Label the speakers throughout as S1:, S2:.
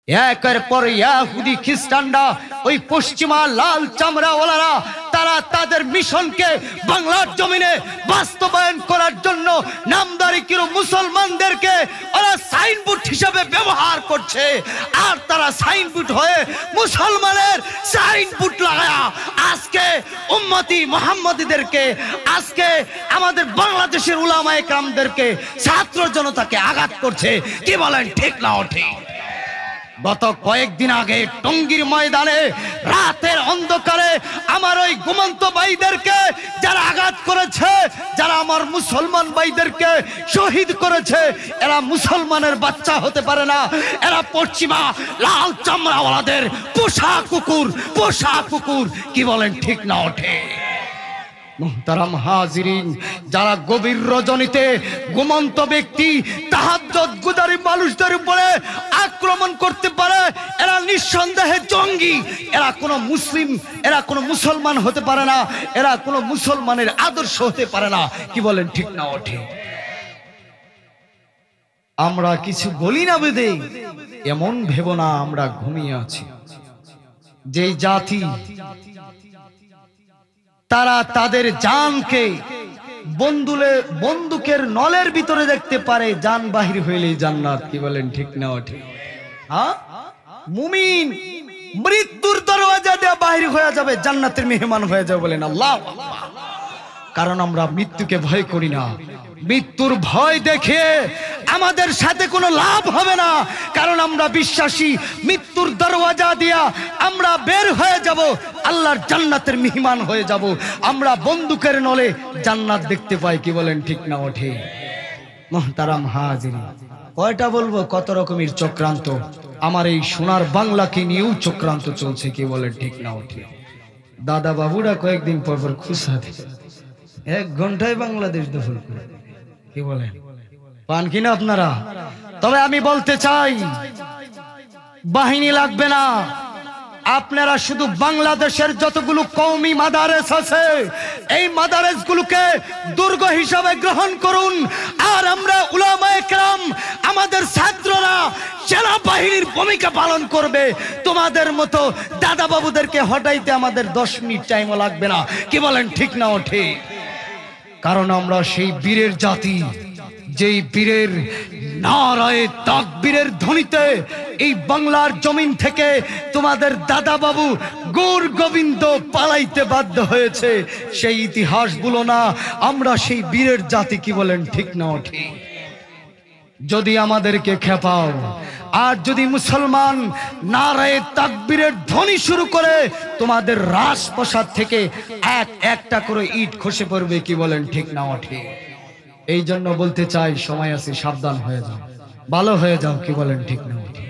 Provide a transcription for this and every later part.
S1: একের পর ইহুদি খ্রিস্টানরা ওই পশ্চিমা লাল চামড়াওয়ালারা তারা তাদের মিশনকে বাংলার জমিনে বাস্তবায়ন করার জন্য নামদারি কিরু মুসলমানদেরকে ওরা সাইনবোর্ড হিসেবে ব্যবহার করছে। আর তারা সাইনবোর্ড হয়ে মুসলমানের সাইনবোর্ড লাগায়া আজকে উম্মতি মুহাম্মাদীদেরকে, আজকে আমাদের বাংলাদেশের উলামায়ে কেরামদেরকে, ছাত্র জনতাকে আঘাত করছে। কি বলেন, ঠিক না ঠিক? গত কয়েকদিন আগে টঙ্গীর ময়দানে রাতের অন্ধকারে আমার ওই ঘুমন্ত ভাইদেরকে যারা আঘাত করেছে, যারা আমার মুসলমান ভাইদেরকে শহীদ করেছে, এরা মুসলমানের বাচ্চা হতে পারে না। এরা পশ্চিমা লাল চামড়াওয়ালাদের পোষা কুকুর, পোষা কুকুর। কি বলেন, ঠিক না ওঠে? মুহতারাম হাজিরিন, যারা গভীর রজনীতে ঘুমন্ত ব্যক্তি তাহাজ্জুদ গুজারি মানুষদের উপরে আক্রমণ করতে পারে, এরা নিঃসন্দেহে জঙ্গি। এরা কোনো মুসলিম, এরা কোনো মুসলমান হতে পারে না, এরা কোনো মুসলমানের আদর্শ হতে পারে না। কি বলেন, ঠিক না ওঠে? আমরা কিছু বলি না বেদে এমন ভেবো না আমরা ঘুমিয়ে আছি। যেই জাতি তারা তাদের জানকে বন্দুকের নলের ভিতরে দেখতে পারে, জান বাহির হইলেই জান্নাত। কি বলেন, ঠিক না ওঠে? হ্যাঁ, মুমিন মৃত্যুর দরওয়াজা দিয়ে বাহির হয়ে যাবে, জান্নাতের মেহমান হয়ে যাবে। বলেন আল্লাহ। কারণ আমরা মৃত্যুকে ভয় করি না। মৃত্যুর ভয় দেখে আমাদের সাথে কোনো লাভ হবে না, কারণ আমরা বিশ্বাসী মৃত্যুর দরওয়াজা দিয়া আমরা বের হয়ে যাব, আল্লাহর জান্নাতের মেহমান হয়ে যাব। আমরা বন্দুকের নলে জান্নাত দেখতে পাই। কি বলেন, ঠিক না ওঠে? মুহতারাম হাজিরিন, কয়টা বলবো কত রকমের চক্রান্ত আমার এই সোনার বাংলাকে নিয়েও চক্রান্ত চলছে। কি বলেন, ঠিক না ওঠে? দাদা বাবুরা কয়েকদিন পর পর খুশা দিচ্ছে, 1 ঘন্টায় বাংলাদেশ দখল করে। কি বলেন, পান কিনা আপনারা? তবে আমি বলতে চাই, বাহিনী লাগবে না। আপনারা শুধু বাংলাদেশের যতগুলো কওমি মাদারেস আছে, এই মাদারেসগুলোকে দুর্গ হিসাবে গ্রহণ করুন। আর আমরা উলামায়ে কেরাম, আমাদের ছাত্ররা সেনাবাহিনীর ভূমিকা পালন করবে। তোমাদের মতো দাদা বাবুদেরকে হটাইতে আমাদের 10 মিনিট টাইমও লাগবে না। কি বলেন, ঠিক না ওঠে? কারণ আমরা সেই বীরের জাতি, যেই বীরের নারায়ে তাকবীরের ধ্বনিতে এই বাংলার জমিন থেকে তোমাদের দাদা বাবু গৌর গোবিন্দ পালাইতে বাধ্য হয়েছে। সেই ইতিহাস বলো না, আমরা সেই বীরের জাতি। কি বলেন, ঠিক না ওঠে? যদি আমাদেরকে খেপাও, আর যদি মুসলমান নারায়ে তাকবীরের ধ্বনি শুরু করে, তোমাদের রাজপ্রাসাদ থেকে একটা করে ইট খসে পড়বে। কি বলেন, ঠিক না ওঠে? এই জন্য বলতে চাই, সময় আছে, সাবধান হয়ে যাও, ভালো হয়ে যাও। কি বলেন, ঠিক না ওঠে?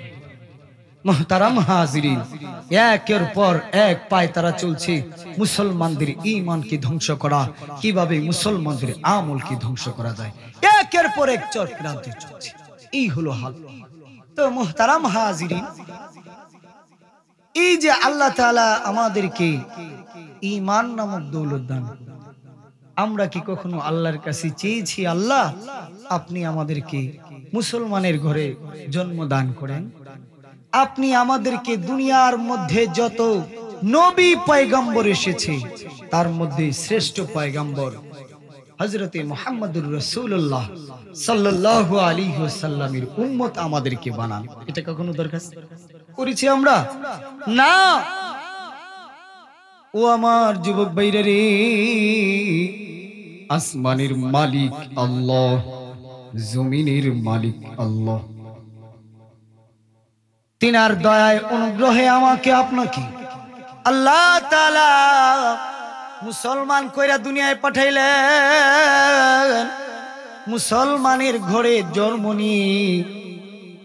S1: মুহতারাম হাজিরিন, একের পর এক পায় তারা চলছে মুসলমানদের ঈমানকে ধ্বংস করা, কিভাবে মুসলমানদের আমলকে ধ্বংস করা যায়। একের পর এক চক্রান্ত চলছে। এই হলো হাল। তো মুহতারাম হাজিরিন, এই যে আল্লাহ তাআলা আমাদেরকে ঈমান নামক দৌলত দান, আমরা কি কখনো আল্লাহর কাছে চেয়েছি, আল্লাহ আপনি আমাদেরকে মুসলমানের ঘরে জন্ম দান করেন, আপনি আমাদেরকে দুনিয়ার মধ্যে যত নবী পয়গম্বর এসেছে তার মধ্যে শ্রেষ্ঠ পয়গম্বর হযরতে মুহাম্মদুর রাসূলুল্লাহ সাল্লাল্লাহু আলাইহি ওয়াসাল্লামের উম্মত আমাদেরকে বানান। এটা কখনো দরখাস্ত করেছি আমরা? না। ও আমার যুবক ভাইরা রে, আসমানের মালিক আল্লাহ, জমিনের মালিক আল্লাহ। তিনার দয়ায় অনুগ্রহে আমাকে আপনাকে আল্লাহ তাআলা মুসলমান কইরা দুনিয়ায় পাঠাইলেন। মুসলমানের ঘরে জন্ম নিয়ে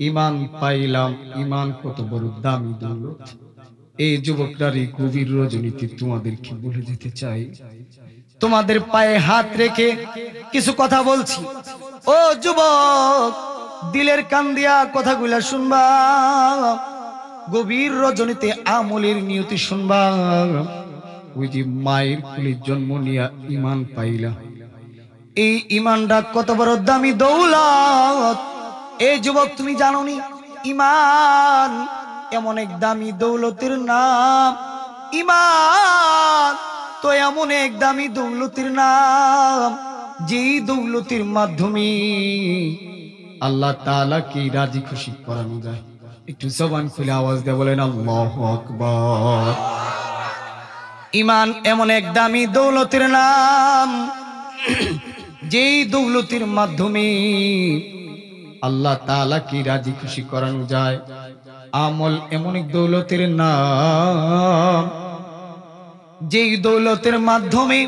S1: ঈমান পাইলাম। ঈমান কত বড় দামি দৌলত। এই যুবকরা রে, গভীর রজনীতে তোমাদেরকে বলে যেতে চাই, তোমাদের পায়ে হাত রেখে কিছু কথা বলছি। ও যুবক, দিলের কান দিয়া কথাগুলা শুনবা, গভীর রজনীতে আমলের নিয়তি শুনবা। ওই যে মায়ের কোলে জন্ম নিয়া ঈমান পাইলা, এই ঈমানটা কত বড় দামি দৌলত। এই যুবক, তুমি জানোনি ঈমান এমন এক দামি দৌলতের নাম। ঈমান তো এমন এক দামি দৌলতের নাম, যেই দৌলতের মাধ্যমে আল্লাহ তাআলা কি রাজি খুশি করানো যায়। একটু জবান খুলে আওয়াজ দিয়ে বলেন আল্লাহু আকবার। ঈমান এমন এক দামি দৌলতের নাম, যেই দৌলতের মাধ্যমে আল্লাহ তাআলা কি রাজি খুশি করানো যায়। আমল এমন এক দৌলতের নাম, যেই দৌলতের মাধ্যমে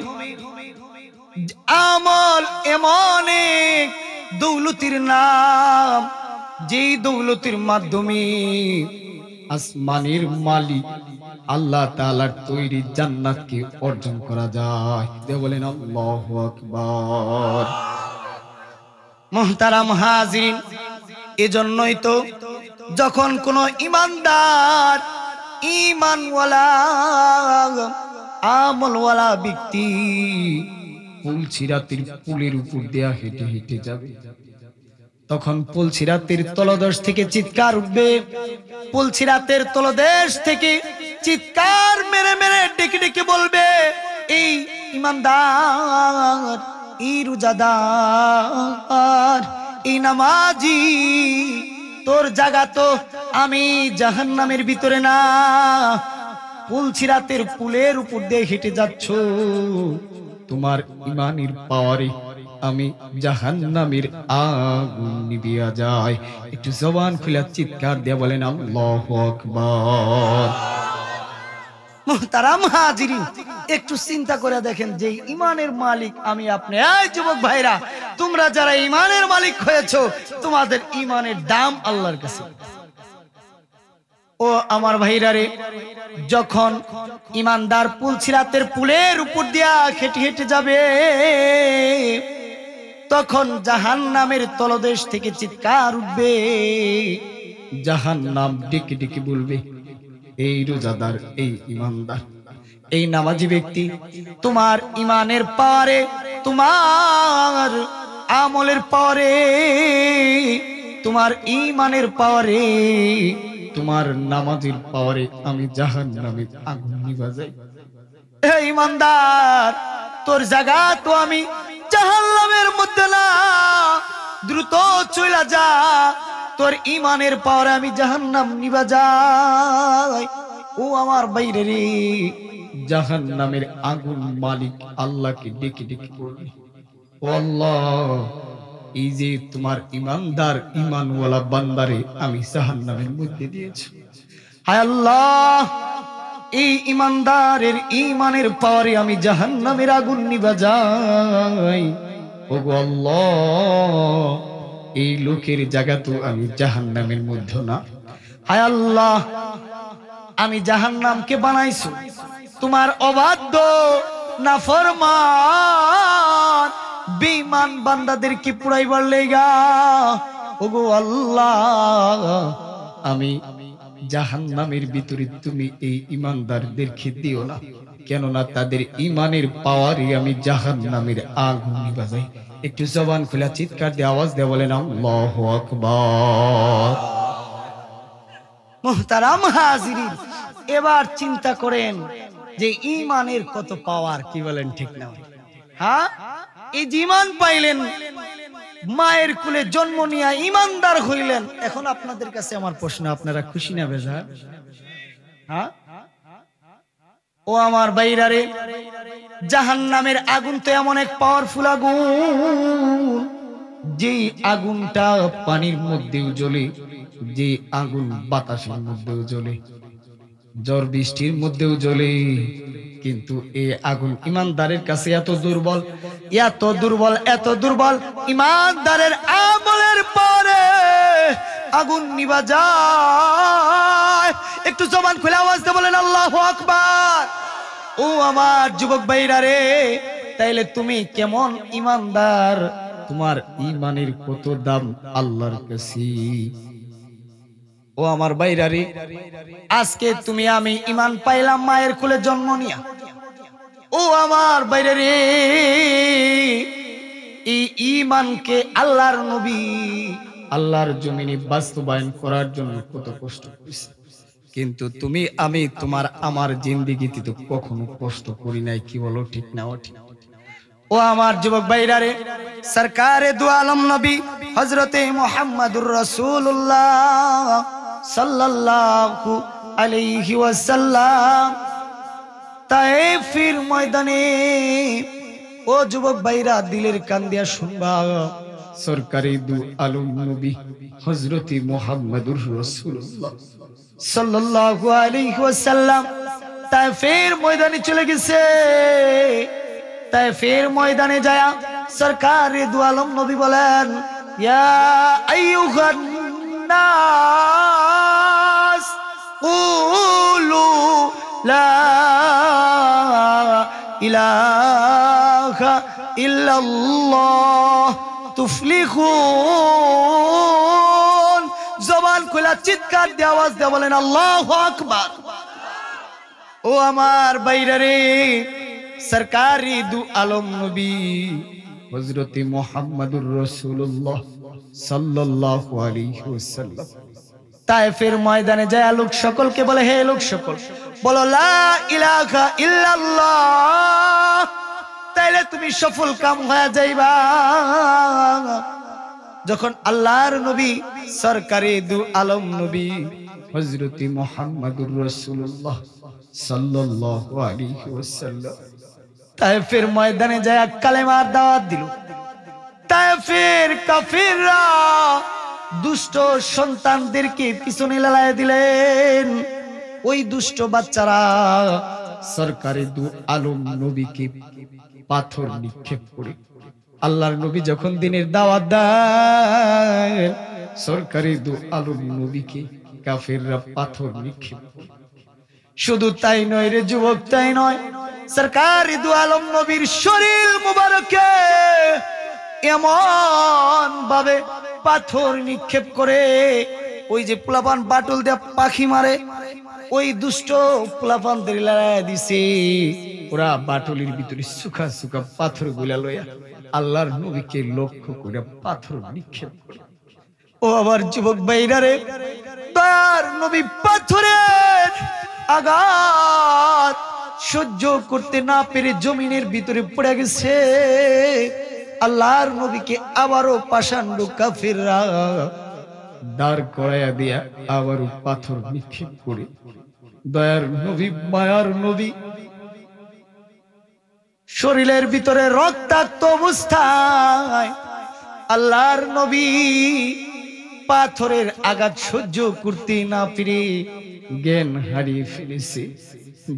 S1: আমল এমন এক দৌলতের নাম, যেই দৌলতের মাধ্যমে আসমানের মালিক আল্লাহ তাআলার তৈরি জান্নাতকে অর্জন করা যায়। বলেন আল্লাহু আকবার। মুহতারাম হাজিরিন, এজন্যই তো যখন কোন ঈমানদার, ঈমানওয়ালা, আমলওয়ালা ব্যক্তি পুলসিরাতের পুলের উপর দেয়া হেঁটে হেঁটে যাবে, তখন পুলসিরাতের তলদেশ থেকে চিৎকার উঠবে। পুলসিরাতের তলদেশ থেকে চিৎকার মেরে মেরে ডেকে ডেকে বলবে, এই ঈমানদার, এই রোজাদার, এই নামাজি, তোর জায়গা তো আমি জাহান্নামের ভিতরে না, পুলসিরাতের পুলের উপর দিয়ে হেঁটে যাচ্ছ, তোমার ঈমানের পাওয়ারে আমি জাহান্নামের আগুন নিভিয়া যায়। একটু জবান খুলে চিৎকার দিয়ে বলেন আল্লাহু আকবার। মুহতারাম হাজিরিন, একটু চিন্তা করে দেখেন যে ঈমানের মালিক আমি আপনি। এই যুবক ভাইরা, তোমরা যারা ঈমানের মালিক হয়েছো, তোমাদের ঈমানের দাম আল্লাহর কাছে। ও আমার ভাইরা রে, যখন ঈমানদার পুলসিরাতের পুলের উপর দিয়া হেঁটে হেঁটে যাবে, তখন জাহান্নামের তলদেশ থেকে চিৎকার উঠবে। জাহান্নাম ডেকে ডেকে বলবে, এই রোজাদার, এই ঈমানদার, এই নামাজি ব্যক্তি, তোমার ঈমানের পাওয়ারে, তোমার আমলের পাওয়ারে, তোমার ঈমানের পাওয়ারে, তোমার নামাজের পাওয়ারে আমি জাহান্নামের আগুন নিভা যাই। হে ঈমানদার, তোর জায়গা তো আমি জাহান্নামের মধ্যে না, দ্রুত চলে যা, তোর ঈমানের পাওয়ারে আমি জাহান্নাম নিভা যাই। ও আমার বাইরে রে, জাহান্নামের আগুন মালিক আল্লাহকে ডেকে ডেকে বলবে, ও আল্লাহ, এই যে তোমার ঈমানদার, ঈমানওয়ালা বান্দারে আমি জাহান্নামের মধ্যে দিয়েছি, হায় আল্লাহ, এই ঈমানদারের ঈমানের পাওয়ারে আমি জাহান্নামের আগুন নিভা যাই। ওগো আল্লাহ, এই লোকের জায়গা তো আমি জাহান্নামের মধ্যে না, হায় আল্লাহ, আমি জাহান্নামকে বানাইছো তোমার অবাধ্য, নাফরমান, বেঈমান বান্দাদেরকে পুড়াইবার লেগা। ওগো আল্লাহ, আমি জাহান্নামের ভিতরে তুমি এই ঈমানদারদেরকে দিও না, কেননা তাদের ঈমানের পাওয়ারে আমি জাহান্নামের আগুন নিভা যাই। একটু জবান খোলা চিৎকার দিয়ে আওয়াজ দিয়ে বলেন আল্লাহু আকবার। মুহতারাম হাজিরিন, এবার চিন্তা করেন যে ঈমানের কত পাওয়ার, কি বলেন ঠিক না? হ্যাঁ, এই ঈমান পাইলেন, মায়ের কুলে জন্ম নিয়ে ঈমানদার হইলেন। এখন আপনাদের কাছে আমার প্রশ্ন, আপনারা খুশি না বেজার? হ্যাঁ, ও আমার ভাইরা রে, জাহান্নামের আগুন তো এমন এক পাওয়ারফুল আগুন, যে আগুনটা পানির মধ্যেও জ্বলে, যে আগুন বাতাসের মধ্যেও জ্বলে, ঝড় বৃষ্টির মধ্যেও জ্বলে, কিন্তু এই আগুন ঈমানদারের কাছে এত দুর্বল, এত দুর্বল, এত দুর্বল, ঈমানদারের আমলের পরে আগুন নিভা যায়। একটু জবান খুলে আওয়াজ দিয়ে বলেন আল্লাহু আকবার। ও আমার যুবক ভাইরা রে, তাইলে তুমি কেমন ঈমানদার, তোমার ঈমানের কত দাম আল্লাহর কাছে। ও আমার ভাইরা রে, আজকে তুমি আমি ঈমান পাইলাম মায়ের কোলে জন্ম নিয়া। ও আমার ভাইরা রে, এই ঈমানকে আল্লাহর নবী আল্লাহর জমিনে বাস্তবায়ন করার জন্য কত কষ্ট করেছে। কিন্তু তুমি আমি তোমার আমার জিন্দেগিতে তো কখনো কষ্ট করি নাই, কি বলো ঠিক না ঠিক? ও আমার যুবক ভাইরা রে, সরকারে দু আলম নবী হযরতে মুহাম্মদুর রাসূলুল্লাহ সাল্লাল্লাহু আলাইহি ওয়াসাল্লাম তায়েফের ময়দানে, ও যুবক ভাইরা দিলের কান দিয়া শুনবা, সরকারি দু আলম নবী হযরতে মুহাম্মদুর রাসূলুল্লাহ সাল্লাল্লাহু আলাইহি ওয়াসাল্লাম তায়েফের ময়দানে চলে গেছে। তায়েফের ময়দানে যায় সরকারে দু আলম নবী বলেন, ইয়া আইয়ুহান নাস কুলু লা ইলাহা ইল্লাল্লাহ তুফলিহুন। জবান খোলা চিৎকার দিয়ে আওয়াজ দিয়ে বলেন আল্লাহু আকবার। ও আমার ভাইরা রে, সরকারি দু আলম নবী হযরতে মুহাম্মদুর রাসূলুল্লাহ সাল্লাল্লাহু আলাইহি ওয়াসাল্লাম তায়েফের ময়দানে যায় লোক সকলকে বলে, হে লোক সকল বলো লা ইলাহা ইল্লাল্লাহ, তাইলে তুমি সফল কাম হয়ে যাইবা। যখন আল্লাহর নবী সরকারি দু আলম নবী হযরতে মুহাম্মদুর রাসূলুল্লাহ সাল্লাল্লাহু আলাইহি ওয়াসাল্লাম তায়েফের ময়দানে যায় কালেমার দাওয়াত দিল, তায়েফের কাফিররা দুষ্ট সন্তানদেরকে পিছনে লালায় দিলেন। ওই দুষ্ট বাচ্চারা সরকারি দু আলম নবীকে পাথর নিক্ষেপ করে, আল্লাহর নবী যখন দিনের দাওয়াত দেয় সরকারি দু আলম নবীকে কাফিররা পাথর নিক্ষেপ করে। শুধু তাই নয় রে যুবক, তাই নয়, সরকারি দু আলম নবীর শরীর মুবারকে এমন ভাবে পাথর নিক্ষেপ করে, ওই যে পোলাপান বাটুল দিয়ে পাখি মারে, ওই দুষ্ট পোলাপানদের লড়াই দিছে। ওরা বাটুলির ভিতরে সুখা সুখা পাথর গুলা লইয়া আল্লাহর নবীকে লক্ষ্য করে পাথর নিক্ষেপ করে। ও আবার যুবক ভাইরা রে, দয়ার নবী পাথরের আঘাত সহ্য করতে না পেরে জমিনের ভিতরে পড়ে গেছে। আল্লাহর নবীকে আবারও পাষাণ্ড কাফিররা দাঁড় করাইয়া দিয়া আবারও পাথর নিক্ষেপ করে। দয়ার নবী মায়ার নবী শরীরের ভিতরে রক্তাক্ত অবস্থায় আল্লাহর নবী পাথরের আঘাত সহ্য করতে না পেরে জ্ঞান হারিয়ে ফেলেছে।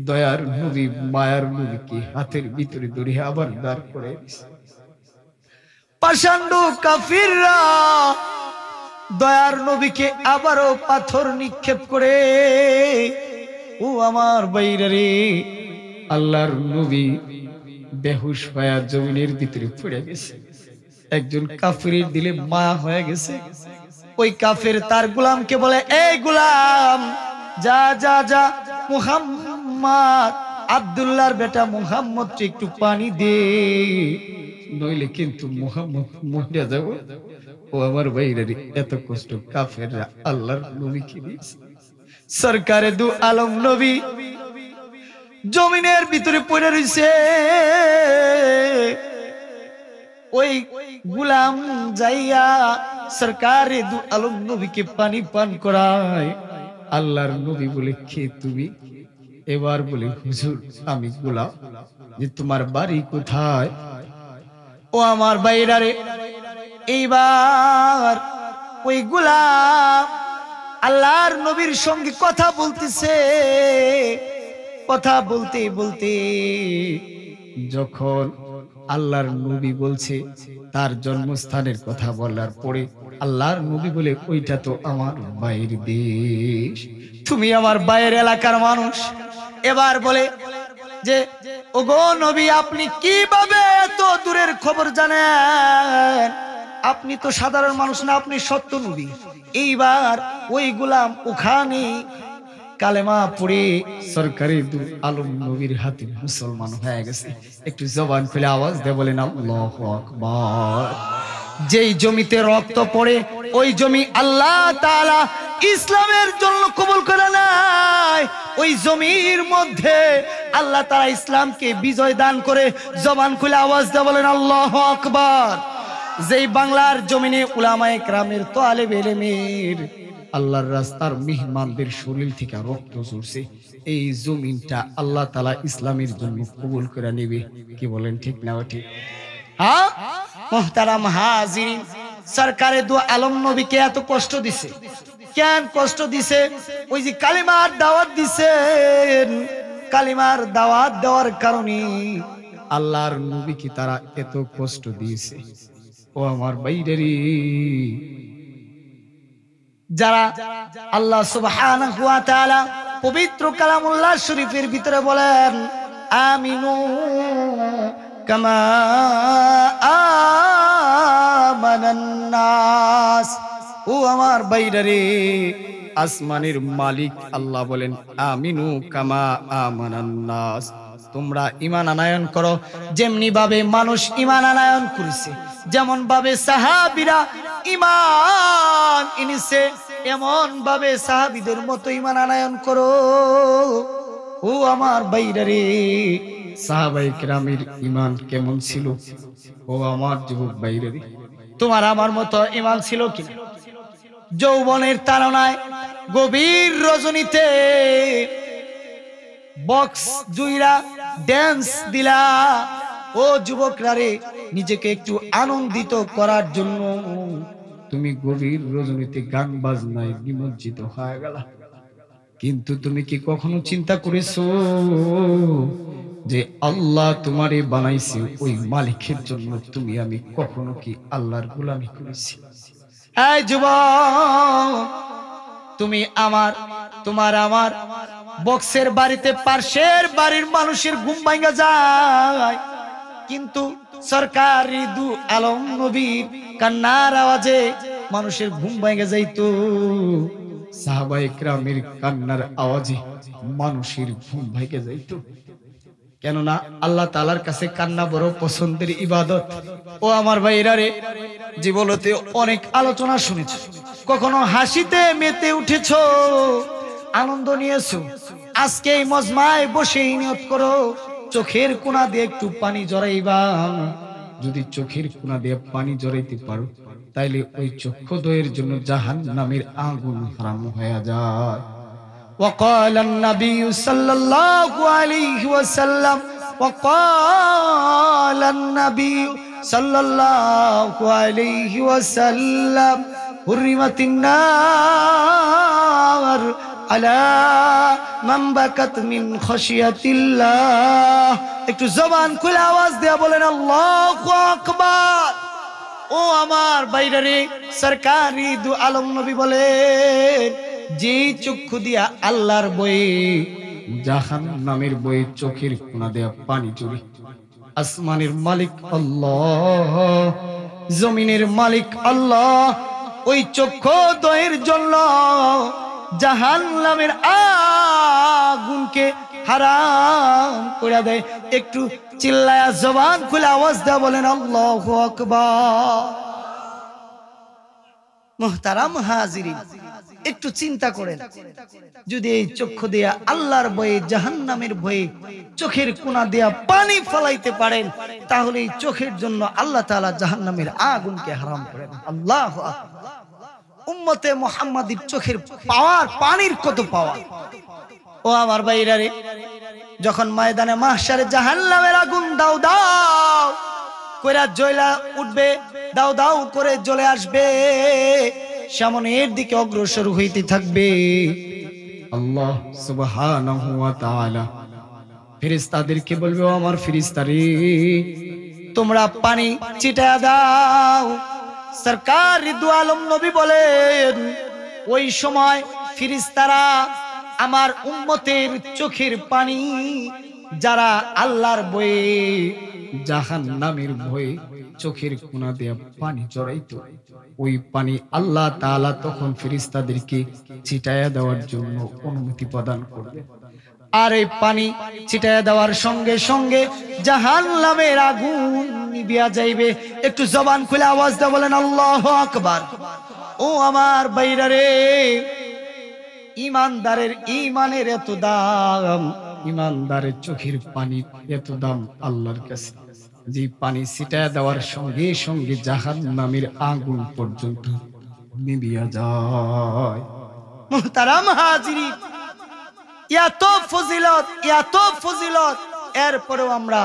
S1: দয়ার নবী মায়ার নবীকে হাতের ভিতরে ধরে আবার দাঁড় করে পাষাণ্ড কাফিররা দয়ার নবীকে আবারও পাথর নিক্ষেপ করে। ও আমার বাইরে রে, আল্লাহর নবী বেহুশ হয়ে জমিনের ভিতরে পড়ে গেছে। একজন কাফিরের দিলে মায়া হয়ে গেছে। ওই কাফের তার গোলামকে বলে, এই গোলাম যা যা যা, মুহাম্মদ আব্দুল্লাহর বেটা মুহাম্মদকে একটু পানি দে, নইলে কিন্তু মুহাম্মদ মরে যাব। ও আমার ভাইরা রে, এত কষ্ট কাফেররা আল্লাহর নবীকে দিয়েছে। সরকারে দু আলম নবী জমিনের ভিতরে পড়ে রইছে। ওই গোলাম যাইয়া সরকারে দু আলম নবীকে পানি পান করায়। আল্লাহর নবী বলে, কে তুমি? এবার বলে, হুজুর আমি গোলাম, যে তোমার বাড়ি কোথায়? ও আমার ভাইরা রে, এইবার ওই গোলাম আল্লাহর নবীর সঙ্গে কথা বলতেছে। কথা বলতে বলতে যখন আল্লাহর নবী বলছে তার জন্মস্থানের কথা বলার পরে আল্লাহর নবী বলে, ওইটা তো আমার বাইরের দেশ, তুমি আমার বাইরের এলাকার মানুষ। এবার বলে যে, ওগো নবী, আপনি কিভাবে এত দূরের খবর জানেন? আপনি তো সাধারণ মানুষ না, আপনি সত্য নবী। এইবার ওই গোলাম ওখানে কালেমা পড়ে সরকারি দু আলম নবীর হাতে মুসলমান হয়ে গেছে। একটু জবান খুলে আওয়াজ দিয়ে বলেন আল্লাহু আকবার। যেই জমিতে রক্ত পড়ে ওই জমি আল্লাহ তাআলা ইসলামের জন্য কবুল করে না। ওই জমির মধ্যে আল্লাহ তাআলা ইসলামকে বিজয় দান করে জবান খুলে আওয়াজ দিয়ে বলেন আল্লাহু আকবার। যেই বাংলার জমিনে উলামায়ে কেরামের তালেব ইলমের আল্লাহর রাস্তার মেহমানদের শরীর থেকে রক্ত ঝরছে, এই জমিনটা আল্লাহ তাআলা ইসলামের জন্য কবুল করে নেবে। কি বলেন ঠিক না ঠিক? হ্যাঁ মুহতারাম হাজিরিন, সরকারে দু আলম নবীকে এত কষ্ট দিছে, কেন কষ্ট দিছে? ওই যে কালিমার দাওয়াত দিছেন, কালিমার দাওয়াত দেওয়ার কারণে আল্লাহর নবীকে তারা এত কষ্ট দিয়েছে। ও আমার ভাইদেরি, যারা আল্লাহ সুবহানাহু ওয়া তাআলা পবিত্র কালামুল্লাহ শরীফের ভিতরে বলেন আমিনু কামা আমানান নাস। ও আমার ভাইরা, আসমানের মালিক আল্লাহ বলেন আমিনু কামা আমানান নাস, তোমরা ঈমান আনয়ন করো যেমনি ভাবে মানুষ ঈমান আনয়ন করেছে, যেমন ভাবে সাহাবীরা ঈমান এনেছে এমন ভাবে সাহাবীদের মতো ঈমান আনয়ন করো। ও আমার ভাইরা রে, সাহাবায়ে কেরামের ঈমান কেমন ছিল? ও আমার যুবক ভাইরা রে, তোমার আমার মতো ঈমান ছিল কি? যৌবনের তাড়নায় গভীর রজনীতে বক্স জুইরা ড্যান্স দিলা। ও যুবকরা রে, নিজেকে একটু আনন্দিত করার জন্য তুমি গভীর রজনীতে গান বাজনায় নিমজ্জিত হয়ে গেলা। কিন্তু তুমি কি কখনো চিন্তা করেছো যে আল্লাহ তোমারে বানাইছে ওই মালিকের জন্য? তুমি আমি কখনো কি আল্লাহর গোলামি করেছি? এই যুবক, তুমি আমার তোমার আমার বক্সের বাড়িতে পাশের বাড়ির মানুষের ঘুম ভাঙা যায়, কিন্তু সরকারি দু আলম নবীর কান্নার আওয়াজে মানুষের ঘুম ভাঙা যাইতো। সাহাবায়ে কেরামের কান্নার আওয়াজে মানুষের ঘুম ভাঙা যাইতো। কেননা আল্লাহ তাআলার কাছে কান্না বড় পছন্দের ইবাদত। ও আমার ভাইরা রে, জীবনতে অনেক আলোচনা শুনেছ, কখনো হাসিতে মেতে উঠেছো, আনন্দ নিয়েছো। আজকে এই মজমায় বসে নিয়ত করো চোখের কোনা দিয়ে একটু পানি জড়াইবা। যদি চোখের কোনা দিয়ে পানি জড়াইতে পারো, তাইলে ওই চক্ষুদ্বয়ের জন্য জাহান্নামের আগুন হারাম হয়ে যায়। وقال النبي صلى الله عليه وسلم وقال النبي صلى الله عليه وسلم حرمت النار على من بكت من خشية الله। একটু জবান খুলে আওয়াজ দিয়ে বলেন আল্লাহু আকবার। ও আমার ভাইরা রে, সরকারি দু আলম নবী বলেন যে চক্ষু দিয়া আল্লাহর বয়ে জাহান্নামের বয়ে চোখের কোনা দেয়া পানি চুরি, আসমানের মালিক আল্লাহ, জমিনের মালিক আল্লাহ, ওই চক্ষু দয়ের জন্য জাহান্নামের আগুনকে হারাম করে দেয়। একটু চিল্লায়া জবান খুলে আওয়াজ দেয়া বলেন আল্লাহু আকবার। মুহতারাম হাজিরিন, একটু চিন্তা করেন, যদি এই চক্ষু দিয়া আল্লাহর ভয়ে জাহান্নামের ভয়ে চোখের কোনা দিয়া পানি ফলাইতে পারেন, তাহলে এই চোখের জন্য আল্লাহ তাআলা জাহান্নামের আগুনকে হারাম করে দেন। আল্লাহু আকবার। উম্মতে মুহাম্মাদির চোখের পাওয়ার, পানির কত পাওয়ার! ও আমার ভাইরা রে, যখন ময়দানে মাহশারে জাহান্নামের আগুন দাও দাও করে জ্বলা উঠবে, দাও দাও করে জ্বলে আসবে, সামনের দিকে অগ্রসর হইতে থাকবে, আল্লাহ সুবহানাহু ওয়া তাআলা ফেরেশতাদেরকে বলবে, ও আমার ফেরেশতারে, তোমরা পানি ছিটায়া দাও। সরকার দু আলম নবী বলেন, ওই সময় ফেরেশতারা আমার উম্মতের চোখের পানি, যারা আল্লাহর ভয়ে জাহান্নামের ভয়ে চোখের কোনা দিয়ে পানি জড়াইতো, ওই পানি আল্লাহ তাআলা তখন ফেরেশতাদেরকে ছিটায়া দেওয়ার জন্য অনুমতি প্রদান করবে। আর এই পানি ছিটায়া দেওয়ার সঙ্গে সঙ্গে জাহান্নামের আগুন নিভিয়া যাইবে। একটু জবান খুলে আওয়াজ দিয়ে বলেন আল্লাহু আকবার। ও আমার ভাইরা রে, ইমানদারের ইমানের এত দাম, ইমানদারের চোখের পানি এত দাম আল্লাহর কাছে, যে পানি ছিটায় দেওয়ার সঙ্গে সঙ্গে জাহান্নামের আগুন পর্যন্ত নিভিয়া যায়। মুহতারাম হাজিরিন, এত ফজিলত, এত ফজিলত, এরপরেও আমরা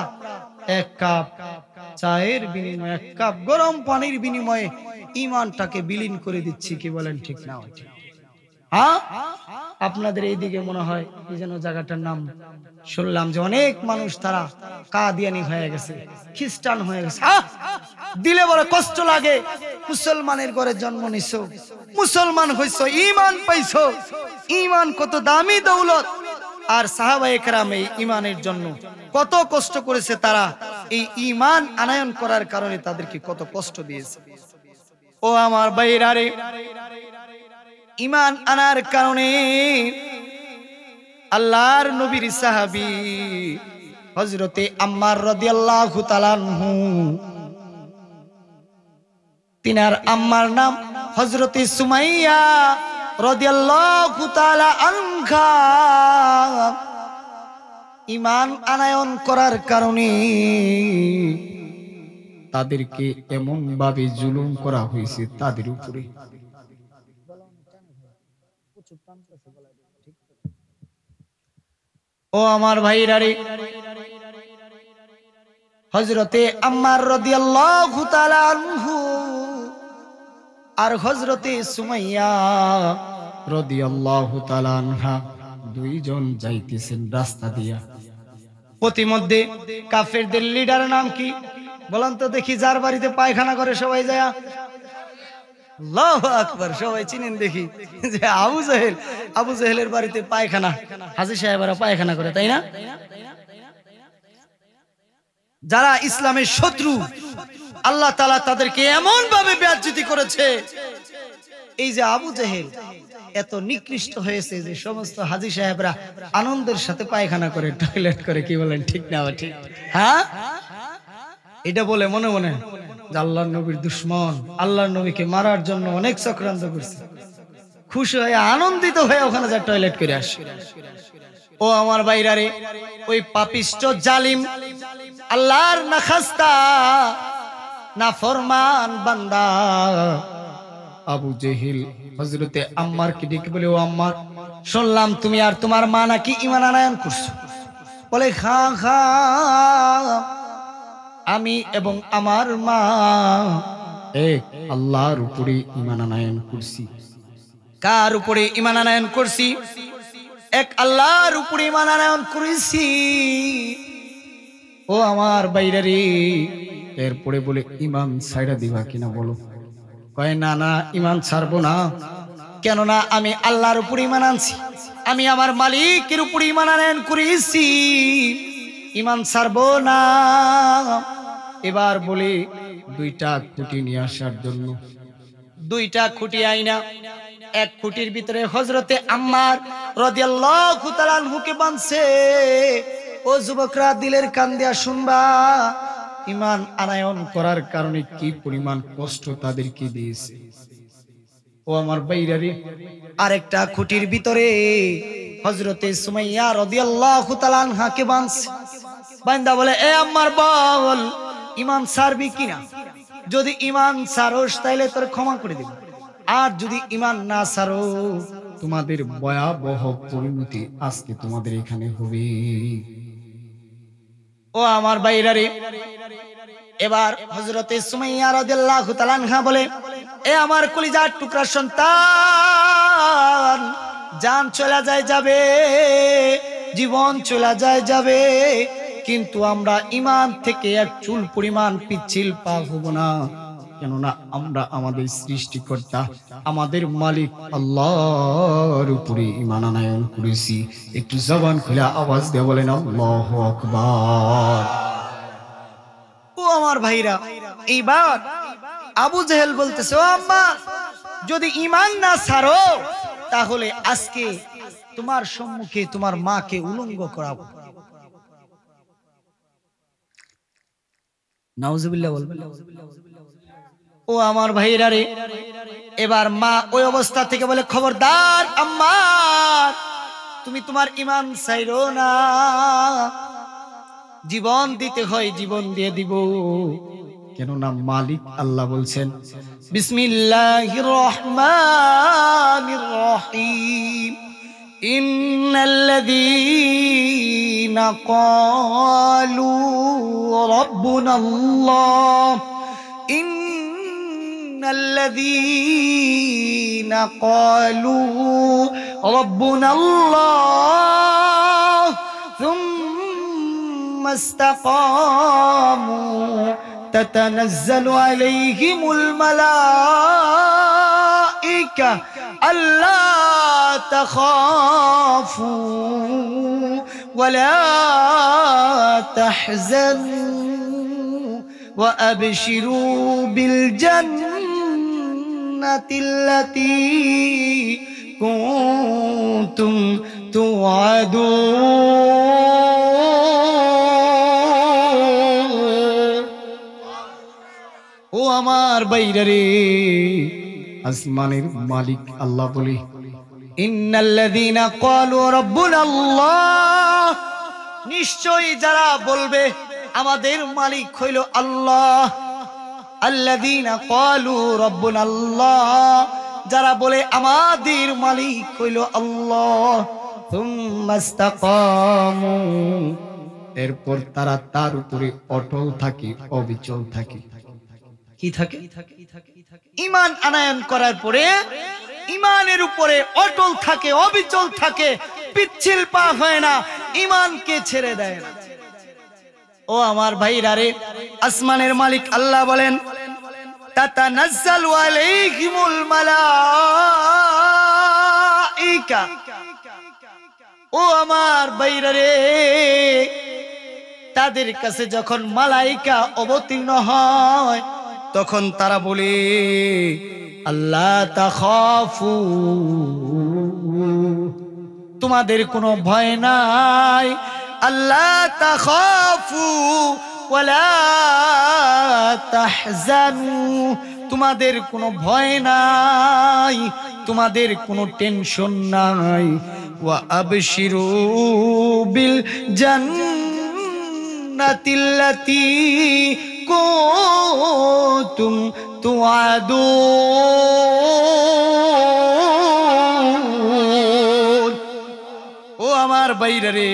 S1: এক কাপ চায়ের বিনিময়ে, এক কাপ গরম পানির বিনিময়ে ইমানটাকে বিলীন করে দিচ্ছি। কি বলেন, ঠিক না? হ্যাঁ, আপনাদের এইদিকে মনে হয় কি যেন জায়গাটার নাম শুনলাম যে অনেক মানুষ তারা কাদিয়ানি হয়ে গেছে, খ্রিস্টান হয়ে গেছে। দিলে বড় কষ্ট লাগে। মুসলমানের ঘরে জন্ম নিছো, মুসলমান হইছো, ঈমান পাইছো। ঈমান কত দামি দৌলত, আর সাহাবায়ে কেরাম এই ঈমানের জন্য কত কষ্ট করেছে। তারা এই ঈমান আনয়ন করার কারণে তাদেরকে কত কষ্ট দিয়েছে। ও আমার ভাইরা রে, ঈমান আনার কারণে আল্লাহর নবীর সাহাবী হযরতে আম্মার রাদিয়াল্লাহু তাআলা আনহু, তিনার আম্মার নাম হযরতে সুমাইয়া রাদিয়াল্লাহু তাআলা আনহা, ঈমান আনয়ন করার কারণে তাদেরকে এমন ভাবে জুলুম করা হয়েছে তাদের উপরে। ও আমার ভাইরা রে, হযরতে আম্মার রাদিয়াল্লাহু তাআলা আনহু আর হযরতে সুমাইয়া রাদিয়াল্লাহু তাআলা আনহা দুইজন যাইতেছেন রাস্তা দিয়া। প্রতিমধ্যে কাফেরদের লিডার নাম কি বলেন তো দেখি, যার বাড়িতে পায়খানা করে সবাই যায়? আল্লাহু আকবার, সবাই চিনেন দেখি যে আবু জেহেল। আবু জেহেলের বাড়িতে পায়খানা, হাজী সাহেবরা পায়খানা করে, তাই না? যারা ইসলামের শত্রু, আল্লাহ তাআলা তাদেরকে এমন ভাবে বেইজ্জতি করেছে। এই যে আবু জেহেল এত নিকৃষ্ট হয়েছে যে সমস্ত হাজী সাহেবরা আনন্দের সাথে পায়খানা করে, টয়লেট করে। কি বলেন, ঠিক না? ঠিক। হ্যাঁ, এটা বলে মনে মনে যে আল্লাহর নবীর দুশমন, আল্লাহর নবীকে মারার জন্য অনেক চক্রান্ত করছে। খুশি হয়ে আনন্দিত হয়ে ওখানে যা টয়লেট করে আসে। ও আমার ভাইরা রে, ওই পাপিষ্ট জালিম আল্লাহর নাখাস্তা নাফরমান বান্দা আবু জেহেল হযরতে আম্মার কে ডেকে বলে, ও আম্মার, শুনলাম তুমি আর তোমার মা নাকি ঈমান আনয়ন করছো। বলে, খা খা, আমি এবং আমার মা এক আল্লাহর উপরে ঈমান আনয়ন করছি। কার উপরে ঈমান আনয়ন করছি? এক আল্লাহর উপরে ঈমান আনয়ন করেছি। ও আমার বাইরা রে, এরপরে বলে, ঈমান ছাইড়া দিবা কিনা বলো? কয়, না না, ঈমান ছাড়বো না। কেননা আমি আল্লাহর উপরে ঈমান আনছি, আমি আমার মালিকের উপরে ঈমান আনয়ন করেছি, ঈমান ছাড়বো না। এবার বলে দুইটা খুঁটি নিয়ে আসার জন্য। দুইটা খুঁটি আইনা এক খুঁটির ভিতরে হযরতে আম্মার রাদিয়াল্লাহু তাআলা আনহুকে বাঁধছে। ও যুবকরা, দিলের কান দিয়া শুনবা, ঈমান আনয়ন করার কারণে কি পরিমাণ কষ্ট তাদেরকে দিয়েছে। ও আমার ভাইরা রে, আরেকটা খুঁটির ভিতরে হযরতে সুমাইয়া রাদিয়াল্লাহু তাআলা আনহাকে বাঁধছে। বান্দা বলে, এ আম্মার বল, ঈমান ছাড়বি কিনা? যদি ঈমান ছাড়োস তাইলে তোর ক্ষমা করে দেব, আর যদি ঈমান না ছাড়ো তোমাদের ভয়াবহ পরিণতি আজকে তোমাদের এখানে হবে। ও আমার ভাইরা রে, এবার হযরতে সুমাইয়া রাদিয়াল্লাহু তাআলা আনহা বলে, এ আমার কলিজার টুকরা সন্তান, জান চলে যায় যাবে, জীবন চলে যায় যাবে, কিন্তু আমরা ঈমান থেকে এক চুল পরিমাণ পিচ্ছিল পা হব না। কেননা আমরা আমাদের সৃষ্টিকর্তা, আমাদের মালিক আল্লাহর উপরে ঈমান আনয়ন করেছি। একটু জবান খুলে আওয়াজ দিয়ে বলেন আল্লাহু আকবার। ও আমার ভাইরা, এইবার আবু জেহেল বলতেছে, ও আম্মা, যদি ঈমান না ছাড়ো তাহলে আজকে তোমার সম্মুখে তোমার মাকে উলঙ্গ করাবো। নাউজুবিল্লাহ বলবেন। ও আমার ভাইরা রে, এবার মা ওই অবস্থা থেকে বলে, খবরদার আম্মা, তুমি তোমার ঈমান ছাইরো না, জীবন দিতে হয় জীবন দিয়ে দিব, কেননা মালিক আল্লাহ বলছেন বিসমিল্লাহির রহমানির রহিম, ইন্নাল্লাযীনা ক্বালু রাব্বুনাল্লাহ, ইন্নাল্লাযীনা ক্বালু রাব্বুনাল্লাহ সুম্মা ইসতাকামু تتنزل عليهم الملائكة ألا تخافوا ولا تحزنوا وأبشروا بالجنة التي كنتم توعدون। ও আমার বাইরে রে, আসমানের মালিক আল্লাহ বলে, ইন্নাল্লাযীনা ক্বালু রাব্বুনাল্লাহ, নিশ্চয়ই যারা বলবে আমাদের মালিক হইল আল্লাহ, আল্লাযীনা ক্বালু রাব্বুনাল্লাহ, যারা বলে আমাদের মালিক হইল আল্লাহ, সুম্মা ইসতাকামু, এরপর তারা তার উপরে অটল থাকে, অবিচল থাকে। কি থাকে? ঈমান আনয়ন করার পরে ঈমানের উপরে অটল থাকে, অবিচল থাকে, পিচ্ছিল পা হয় না, ঈমানকে ছেড়ে দেয় না। ও আমার ভাইরা রে, আসমানের মালিক আল্লাহ বলেন, তাতানাজ্জালু আলাইহিমুল মালাইকা। ও আমার ভাইরা রে, তাদের কাছে যখন মালাইকা অবতীর্ণ হয় তখন তারা বলে, আল্লাহ তাখাফু, তোমাদের কোনো ভয় নাই, আল্লাহ তাখাফু ওয়ালা তাহজানু, তোমাদের কোনো ভয় নাই, তোমাদের কোনো টেনশন নাই, ওয়া আবশিরু বিল জান্নাতিল্লাতী কুনতুম তুআদুন। ও আমার বাইরে রে,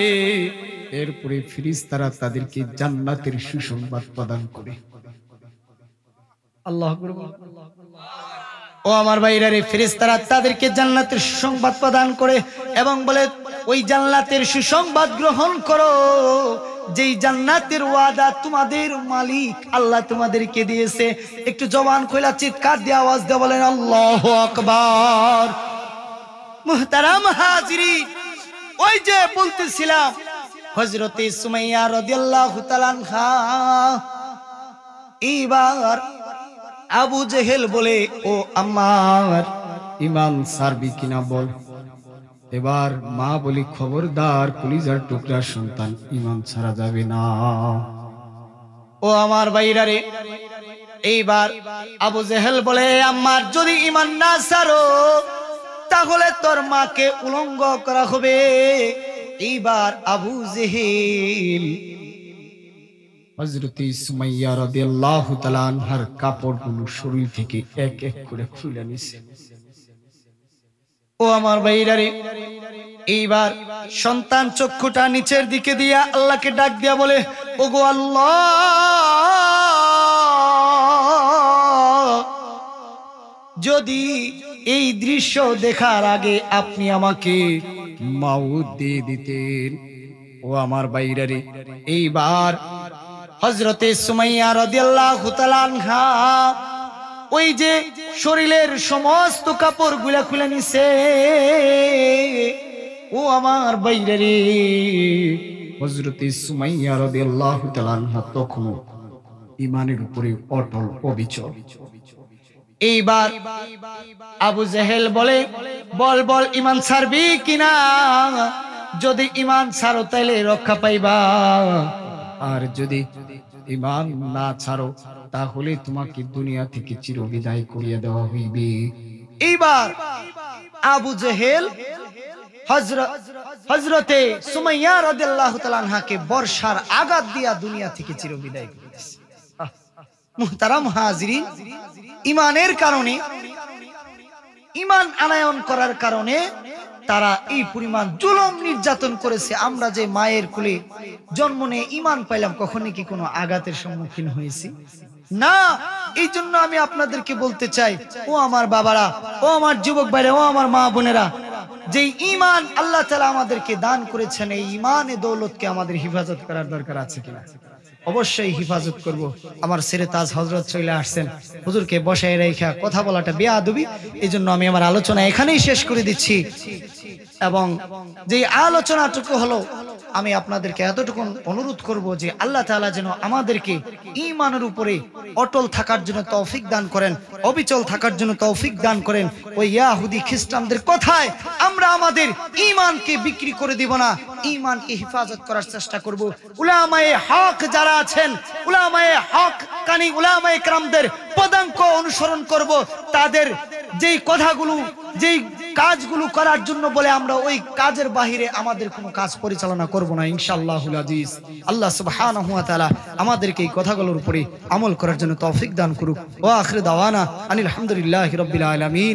S1: এরপরে ফেরেশতারা তাদেরকে জান্নাতের সুসংবাদ প্রদান করে। আল্লাহু আকবার। ও আমার ভাইরা রে, ফেরেশতারা তাদেরকে জান্নাতের সুসংবাদ প্রদান করে এবং বলে, ওই জান্নাতের সুসংবাদ গ্রহণ করো, যেই জান্নাতের ওয়াদা তোমাদের মালিক আল্লাহ তোমাদেরকে দিয়েছে। একটু জবান খোলা চিৎকার দিয়ে আওয়াজ দিয়ে বলেন আল্লাহু আকবার। মুহতারাম হাজিরিন, ওই যে বলতেছিলাম হযরতে সুমাইয়া রাদিয়াল্লাহু তাআলা আনহা, এবার আবু জেহেল বলে, ও আমার ঈমান ছাড়বি কিনা বল। এবার মা বলি, খবরদার, কলিজার টুকরা সন্তান, ঈমান ছাড়া যাবে না। ও আমার ভাইরা রে, এইবার আবু জেহেল বলে, আমার যদি ঈমান না ছাড়ো তাহলে তোর মাকে উলঙ্গ করা হবে। এইবার আবু জেহেল হযরত সুমাইয়া রাদিয়াল্লাহু তাআলা আনহার কাপড়গুলো শরীর থেকে এক এক করে খুলে নিছে। ও আমার ভাইরা রে, এইবার সন্তান চক্ষুটা নিচের দিকে দিয়া আল্লাহকে ডাক দিয়া বলে, ওগো আল্লাহ, যদি এই দৃশ্য দেখার আগে আপনি আমাকে মাউত দিয়ে দিতেন। ও আমার ভাইরা রে, এইবার হযরতে সুমাইয়া রাদিয়াল্লাহু তাআলা আনহা ওই যে শরীরের সমস্ত কাপড়গুলা খুলে নিছে। ও আমার ভাইরা রে, হযরতে সুমাইয়া রাদিয়াল্লাহু তাআলা আনহা তখন ঈমানের উপরে অটল, অবিচল। এইবার আবু জেহেল বলে, বল বল, ঈমান ছাড়বি কিনা? যদি ঈমান ছাড়ো তাইলে রক্ষা পাইবা, আর যদি ঈমান না ছাড়ো তাহলে তোমাকে দুনিয়া থেকে চিরবিদায় করিয়ে দেওয়া হইবে। এইবার আবু জেহেল হযরতে সুমাইয়া রাদিয়াল্লাহু তাআলা আনহাকে বর্ষার আঘাত দিয়া দুনিয়া থেকে চিরবিদায় করে দিয়েছে। মুহতারাম হাজিরিন, ঈমানের কারণে, ঈমান আনয়ন করার কারণে তারা এই পরিমাণ জুলুম নির্যাতন করেছে। আমরা যে মায়ের কোলে জন্ম নিয়ে ঈমান পাইলাম, কখনো কি কোনো আঘাতের সম্মুখীন হয়েছি? না। এই জন্য আমি আপনাদেরকে বলতে চাই, ও আমার বাবারা, ও আমার যুবক ভাইরা, ও আমার মা বোনেরা, যে ঈমান আল্লাহ তাআলা আমাদেরকে দান করেছেন, এই ঈমানে দৌলতকে আমাদের হিফাজত করার দরকার আছে কিনা? অবশ্যই হিফাজত করব। আমার সিরে তাজ হযরত চলে আসছেন, হুজুরকে বসায় রেখা কথা বলাটা বেয়াদবি। এই জন্য আমি আমার আলোচনা এখানেই শেষ করে দিচ্ছি। এবং যে আলোচনাটুকু হলো, আমি আপনাদেরকে এতটুকু অনুরোধ করব যে আল্লাহ তাআলা যেন আমাদেরকে ঈমানের উপরে অটল থাকার জন্য তৌফিক দান করেন, অবিচল থাকার জন্য তৌফিক দান করেন। ওই ইহুদি খ্রিস্টানদের কথায় আমরা আমাদের ঈমানকে বিক্রি করে দিব না, ঈমানকে হিফাজত করার চেষ্টা করব। উলামায়ে হক যারা আছেন, উলামায়ে হক কানি উলামায়ে কেরামদের পদাঙ্ক অনুসরণ করব। তাদের যেই কথাগুলো, যেই কাজগুলো করার জন্য বলে, আমরা ওই কাজের বাহিরে আমাদের কোনো কাজ পরিচালনা করব না ইনশাআল্লাহুল আজিজ। আল্লাহ সুবহানাহু ওয়া তাআলা আমাদেরকে এই কথাগুলোর উপরে আমল করার জন্য তৌফিক দান করুক। ওয়া আখির দাওয়ানা আনিল হামদুলিল্লাহি রাব্বিল আলামিন।